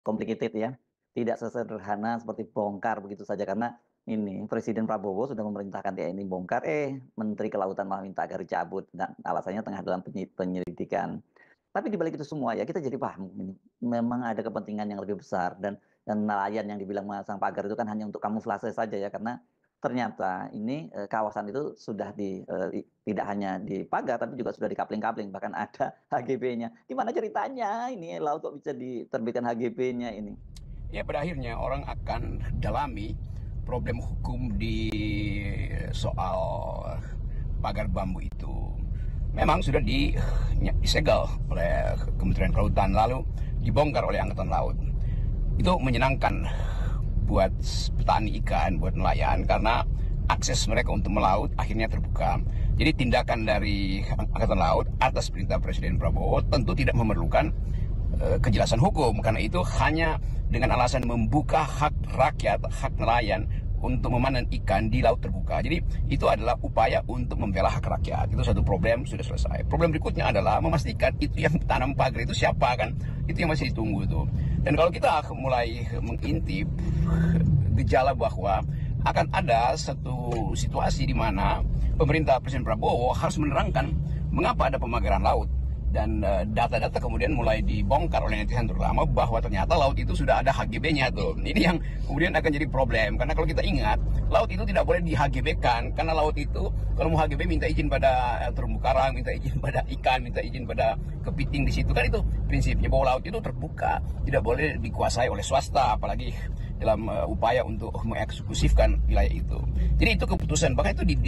complicated ya. Tidak sesederhana seperti bongkar begitu saja karena ini Presiden Prabowo sudah memerintahkan TNI bongkar, Menteri Kelautan malah minta agar dicabut dan alasannya tengah dalam penyelidikan. Tapi di balik itu semua ya kita jadi paham ini memang ada kepentingan yang lebih besar dan nelayan yang dibilang masang pagar itu kan hanya untuk kamuflase saja ya karena ternyata ini kawasan itu sudah tidak hanya dipagar tapi juga sudah dikapling-kapling bahkan ada HGB-nya. Gimana ceritanya ini laut kok bisa diterbitkan HGB-nya ini? Ya pada akhirnya orang akan dalami problem hukum di soal pagar bambu itu. Memang sudah disegel oleh Kementerian Kelautan lalu dibongkar oleh Angkatan Laut. Itu menyenangkan buat petani ikan, buat nelayan karena akses mereka untuk melaut akhirnya terbuka. Jadi tindakan dari Angkatan Laut atas perintah Presiden Prabowo tentu tidak memerlukan kejelasan hukum karena itu hanya dengan alasan membuka hak rakyat, hak nelayan untuk memanen ikan di laut terbuka. Jadi itu adalah upaya untuk membela hak rakyat. Itu satu problem sudah selesai. Problem berikutnya adalah memastikan itu yang tanam pagar itu siapa kan? Itu yang masih ditunggu tuh. Dan kalau kita mulai mengintip gejala bahwa akan ada satu situasi di mana pemerintah Presiden Prabowo harus menerangkan mengapa ada pemagaran laut. Dan data-data kemudian mulai dibongkar oleh netizen terutama bahwa ternyata laut itu sudah ada HGB-nya tuh. Ini yang kemudian akan jadi problem karena kalau kita ingat laut itu tidak boleh di HGB-kan karena laut itu kalau mau HGB minta izin pada terumbu karang, minta izin pada ikan, minta izin pada kepiting di situ kan itu prinsipnya bahwa laut itu terbuka, tidak boleh dikuasai oleh swasta apalagi dalam upaya untuk mengeksekutifkan wilayah itu. Jadi itu keputusan bahkan itu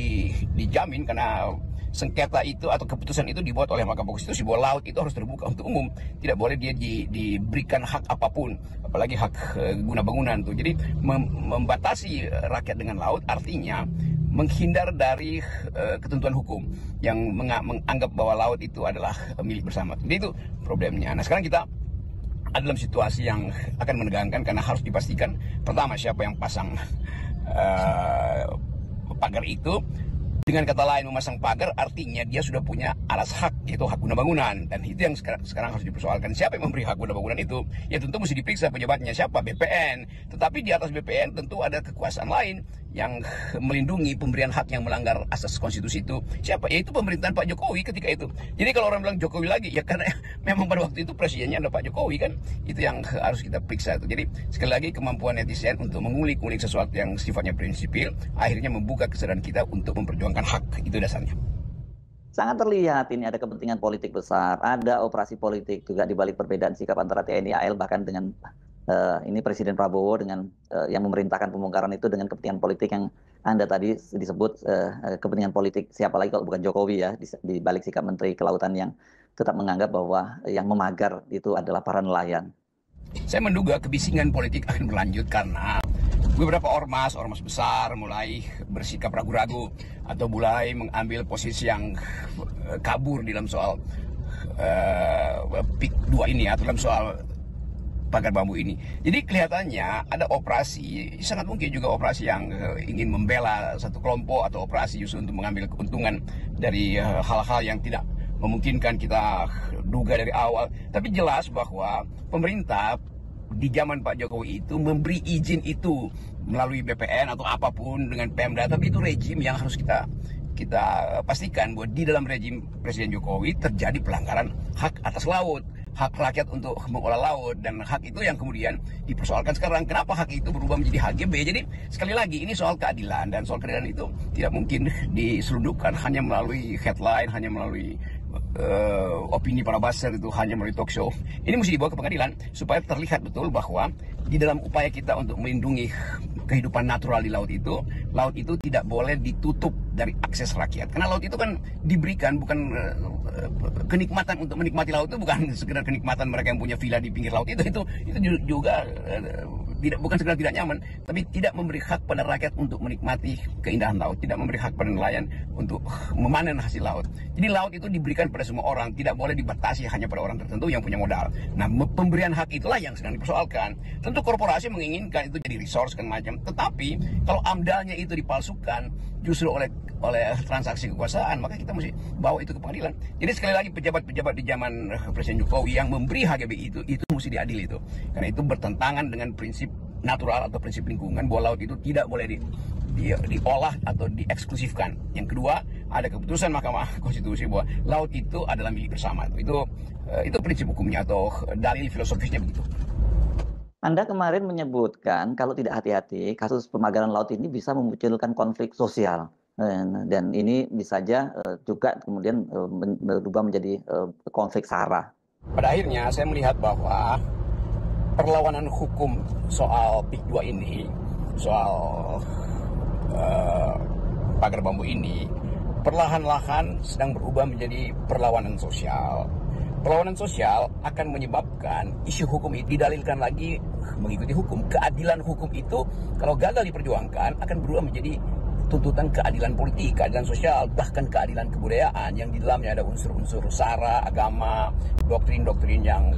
dijamin karena sengketa itu atau keputusan itu dibuat oleh Mahkamah Konstitusi bahwa laut itu harus terbuka untuk umum, tidak boleh dia diberikan hak apapun, apalagi hak guna bangunan tuh. Jadi membatasi rakyat dengan laut artinya menghindar dari ketentuan hukum yang menganggap bahwa laut itu adalah milik bersama. Jadi itu problemnya. Nah sekarang kita ada dalam situasi yang akan menegangkan karena harus dipastikan pertama siapa yang pasang pagar itu. Dengan kata lain memasang pagar artinya dia sudah punya alas hak, yaitu hak guna bangunan. Dan itu yang sekarang harus dipersoalkan. Siapa yang memberi hak guna bangunan itu? Ya tentu mesti diperiksa pejabatnya siapa, BPN. Tetapi di atas BPN tentu ada kekuasaan lain yang melindungi pemberian hak yang melanggar asas konstitusi itu. Siapa? Yaitu pemerintahan Pak Jokowi ketika itu. Jadi kalau orang bilang Jokowi lagi, ya karena memang pada waktu itu presidennya ada Pak Jokowi kan. Itu yang harus kita periksa itu. Jadi sekali lagi kemampuan netizen untuk mengulik-ulik sesuatu yang sifatnya prinsipil akhirnya membuka kesadaran kita untuk memperjuangkan hak, itu dasarnya. Sangat terlihat ini ada kepentingan politik besar, ada operasi politik juga di balik perbedaan sikap antara TNI AL bahkan dengan ini Presiden Prabowo dengan yang memerintahkan pembongkaran itu dengan kepentingan politik yang Anda tadi disebut kepentingan politik siapa lagi kalau bukan Jokowi ya di balik sikap Menteri Kelautan yang tetap menganggap bahwa yang memagar itu adalah para nelayan. Saya menduga kebisingan politik akan berlanjut karena beberapa ormas besar mulai bersikap ragu-ragu atau mulai mengambil posisi yang kabur dalam soal PIK 2 ini atau dalam soal pagar bambu ini. Jadi kelihatannya ada operasi, sangat mungkin juga operasi yang ingin membela satu kelompok atau operasi justru untuk mengambil keuntungan dari hal-hal yang tidak memungkinkan kita duga dari awal. Tapi jelas bahwa pemerintah di zaman Pak Jokowi itu memberi izin itu melalui BPN atau apapun dengan Pemda, tapi itu rejim yang harus kita pastikan bahwa di dalam rejim Presiden Jokowi terjadi pelanggaran hak atas laut, hak rakyat untuk mengolah laut, dan hak itu yang kemudian dipersoalkan sekarang. Kenapa hak itu berubah menjadi HGB? Jadi sekali lagi ini soal keadilan, dan soal keadilan itu tidak mungkin diselundupkan hanya melalui headline, hanya melalui opini para buzzer itu, hanya melalui talk show. Ini mesti dibawa ke pengadilan supaya terlihat betul bahwa di dalam upaya kita untuk melindungi kehidupan natural di laut itu tidak boleh ditutup dari akses rakyat. Karena laut itu kan diberikan bukan kenikmatan untuk menikmati laut itu bukan sekedar kenikmatan mereka yang punya villa di pinggir laut itu juga bukan sekedar tidak nyaman, tapi tidak memberi hak pada rakyat untuk menikmati keindahan laut, tidak memberi hak pada nelayan untuk memanen hasil laut. Jadi laut itu diberikan pada semua orang, tidak boleh dibatasi hanya pada orang tertentu yang punya modal. Nah, pemberian hak itulah yang sedang dipersoalkan. Tentu korporasi menginginkan itu jadi resource kan macam, tetapi kalau amdalnya itu dipalsukan justru oleh oleh transaksi kekuasaan, maka kita mesti bawa itu ke pengadilan. Jadi sekali lagi pejabat-pejabat di zaman Presiden Jokowi yang memberi HGB itu mesti diadili itu. Karena itu bertentangan dengan prinsip natural atau prinsip lingkungan bahwa laut itu tidak boleh diolah atau dieksklusifkan. Yang kedua, ada keputusan Mahkamah Konstitusi bahwa laut itu adalah milik bersama. Itu prinsip hukumnya atau dalil filosofisnya begitu. Anda kemarin menyebutkan kalau tidak hati-hati, kasus pemagaran laut ini bisa memunculkan konflik sosial. Dan ini bisa saja juga kemudian berubah menjadi konflik SARA. Pada akhirnya saya melihat bahwa perlawanan hukum soal PIK 2 ini, soal pagar bambu ini, perlahan-lahan sedang berubah menjadi perlawanan sosial. Perlawanan sosial akan menyebabkan isu hukum ini didalilkan lagi mengikuti hukum. Keadilan hukum itu kalau gagal diperjuangkan akan berubah menjadi tuntutan keadilan politik, keadilan sosial, bahkan keadilan kebudayaan yang di dalamnya ada unsur-unsur SARA, agama, doktrin-doktrin yang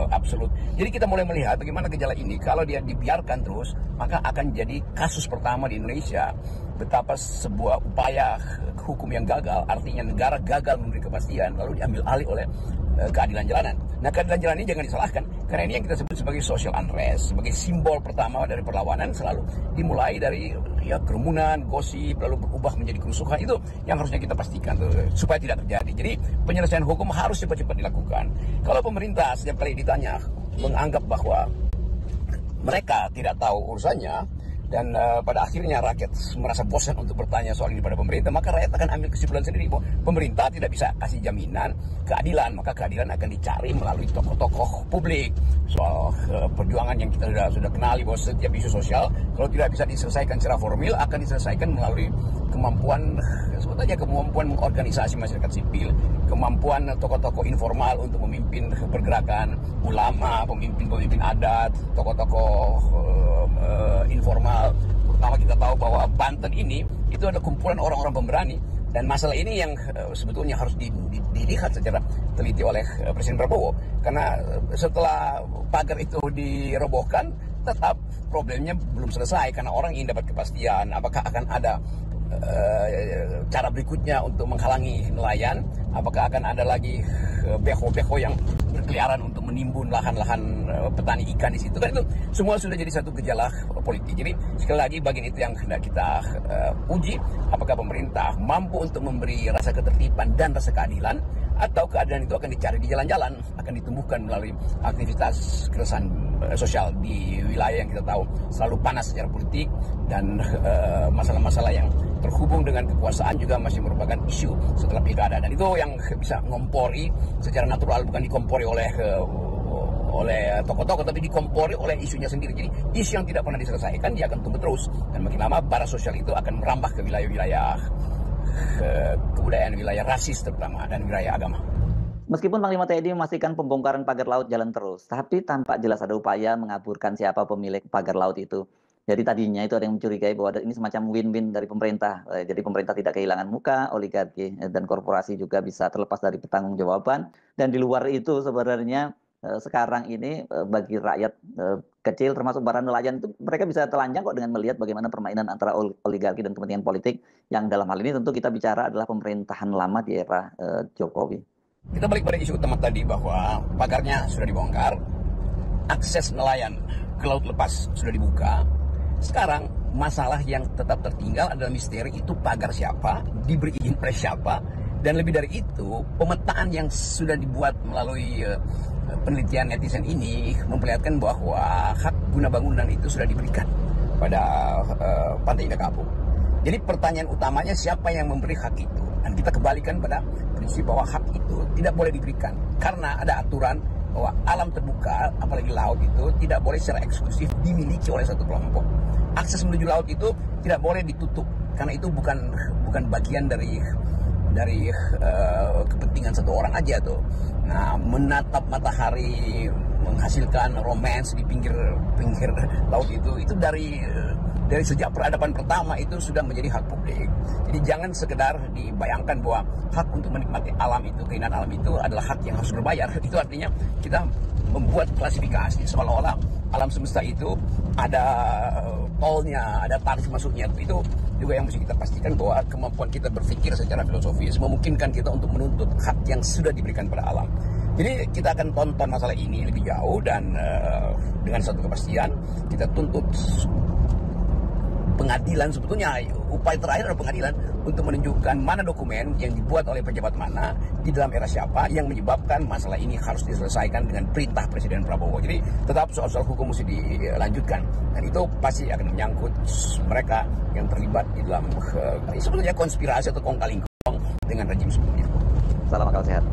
absolut. Jadi kita mulai melihat bagaimana gejala ini kalau dia dibiarkan terus, maka akan jadi kasus pertama di Indonesia betapa sebuah upaya hukum yang gagal, artinya negara gagal memberi kepastian, lalu diambil alih oleh keadilan jalanan. Nah, keadilan jalanan ini jangan disalahkan, karena ini yang kita sebut sebagai social unrest, sebagai simbol pertama dari perlawanan selalu dimulai dari kerumunan, gosip, lalu berubah menjadi kerusuhan. Itu yang harusnya kita pastikan supaya tidak terjadi. Jadi penyelesaian hukum harus cepat-cepat dilakukan. Kalau pemerintah setiap kali ditanya menganggap bahwa mereka tidak tahu urusannya, dan pada akhirnya rakyat merasa bosan untuk bertanya soal ini pada pemerintah, maka rakyat akan ambil kesimpulan sendiri bahwa pemerintah tidak bisa kasih jaminan keadilan, maka keadilan akan dicari melalui tokoh-tokoh publik. Soal perjuangan yang kita sudah kenali bahwa setiap isu sosial kalau tidak bisa diselesaikan secara formil akan diselesaikan melalui kemampuan, sebut aja kemampuan mengorganisasi masyarakat sipil, kemampuan tokoh-tokoh informal untuk memimpin pergerakan, ulama, pemimpin-pemimpin adat, tokoh-tokoh informal. Pertama kita tahu bahwa Banten ini itu ada kumpulan orang-orang pemberani, dan masalah ini yang sebetulnya harus dilihat secara teliti oleh Presiden Prabowo, karena setelah pagar itu dirobohkan tetap problemnya belum selesai, karena orang ingin dapat kepastian apakah akan ada cara berikutnya untuk menghalangi nelayan, apakah akan ada lagi beho-beho yang berkeliaran untuk menimbun lahan-lahan petani ikan di situ. Kan itu semua sudah jadi satu gejala politik. Jadi sekali lagi bagian itu yang hendak kita uji, apakah pemerintah mampu untuk memberi rasa ketertiban dan rasa keadilan, atau keadilan itu akan dicari di jalan-jalan, akan ditumbuhkan melalui aktivitas keresahan sosial di wilayah yang kita tahu selalu panas secara politik, dan masalah-masalah yang terhubung dengan kekuasaan juga masih merupakan isu setelah pilkada. Dan itu yang bisa ngompori secara natural, bukan dikompori oleh tokoh-tokoh, tapi dikompori oleh isunya sendiri. Jadi isu yang tidak pernah diselesaikan dia akan tumbuh terus, dan makin lama bara sosial itu akan merambah ke wilayah-wilayah kebudayaan, wilayah rasis terutama, dan wilayah agama. Meskipun Panglima TNI memastikan pembongkaran pagar laut jalan terus, tapi tampak jelas ada upaya mengaburkan siapa pemilik pagar laut itu. Jadi tadinya itu ada yang mencurigai bahwa ini semacam win-win dari pemerintah. Jadi pemerintah tidak kehilangan muka, oligarki dan korporasi juga bisa terlepas dari pertanggungjawaban. Dan di luar itu sebenarnya sekarang ini bagi rakyat kecil termasuk para nelayan itu mereka bisa telanjang kok dengan melihat bagaimana permainan antara oligarki dan kepentingan politik, yang dalam hal ini tentu kita bicara adalah pemerintahan lama di era Jokowi. Kita balik pada isu utama tadi bahwa pagarnya sudah dibongkar, akses nelayan ke laut lepas sudah dibuka. Sekarang masalah yang tetap tertinggal adalah misteri itu pagar siapa, diberi izin oleh siapa, dan lebih dari itu pemetaan yang sudah dibuat melalui penelitian netizen ini memperlihatkan bahwa hak guna bangunan itu sudah diberikan pada Pantai Indah Kapuk. Jadi pertanyaan utamanya siapa yang memberi hak itu, dan kita kembalikan pada prinsip bahwa hak itu tidak boleh diberikan karena ada aturan bahwa alam terbuka, apalagi laut itu tidak boleh secara eksklusif dimiliki oleh satu kelompok. Akses menuju laut itu tidak boleh ditutup karena itu bukan bagian dari kepentingan satu orang aja tuh. Nah, menatap matahari, menghasilkan romance di pinggir laut itu dari sejak peradaban pertama itu sudah menjadi hak publik. Jadi jangan sekedar dibayangkan bahwa hak untuk menikmati alam itu, keindahan alam itu adalah hak yang harus berbayar. Itu artinya kita membuat klasifikasi seolah-olah alam semesta itu ada tolnya, ada tarif masuknya. Itu juga yang mesti kita pastikan bahwa kemampuan kita berpikir secara filosofis memungkinkan kita untuk menuntut hak yang sudah diberikan pada alam. Jadi kita akan tonton masalah ini lebih jauh dan dengan satu kepastian kita tuntut pengadilan. Sebetulnya upaya terakhir adalah pengadilan untuk menunjukkan mana dokumen yang dibuat oleh pejabat mana di dalam era siapa yang menyebabkan masalah ini harus diselesaikan dengan perintah Presiden Prabowo. Jadi tetap soal-soal hukum mesti dilanjutkan dan itu pasti akan menyangkut mereka yang terlibat di dalam sebetulnya konspirasi atau kong kali kong dengan rejim sebelumnya. Salam akal sehat.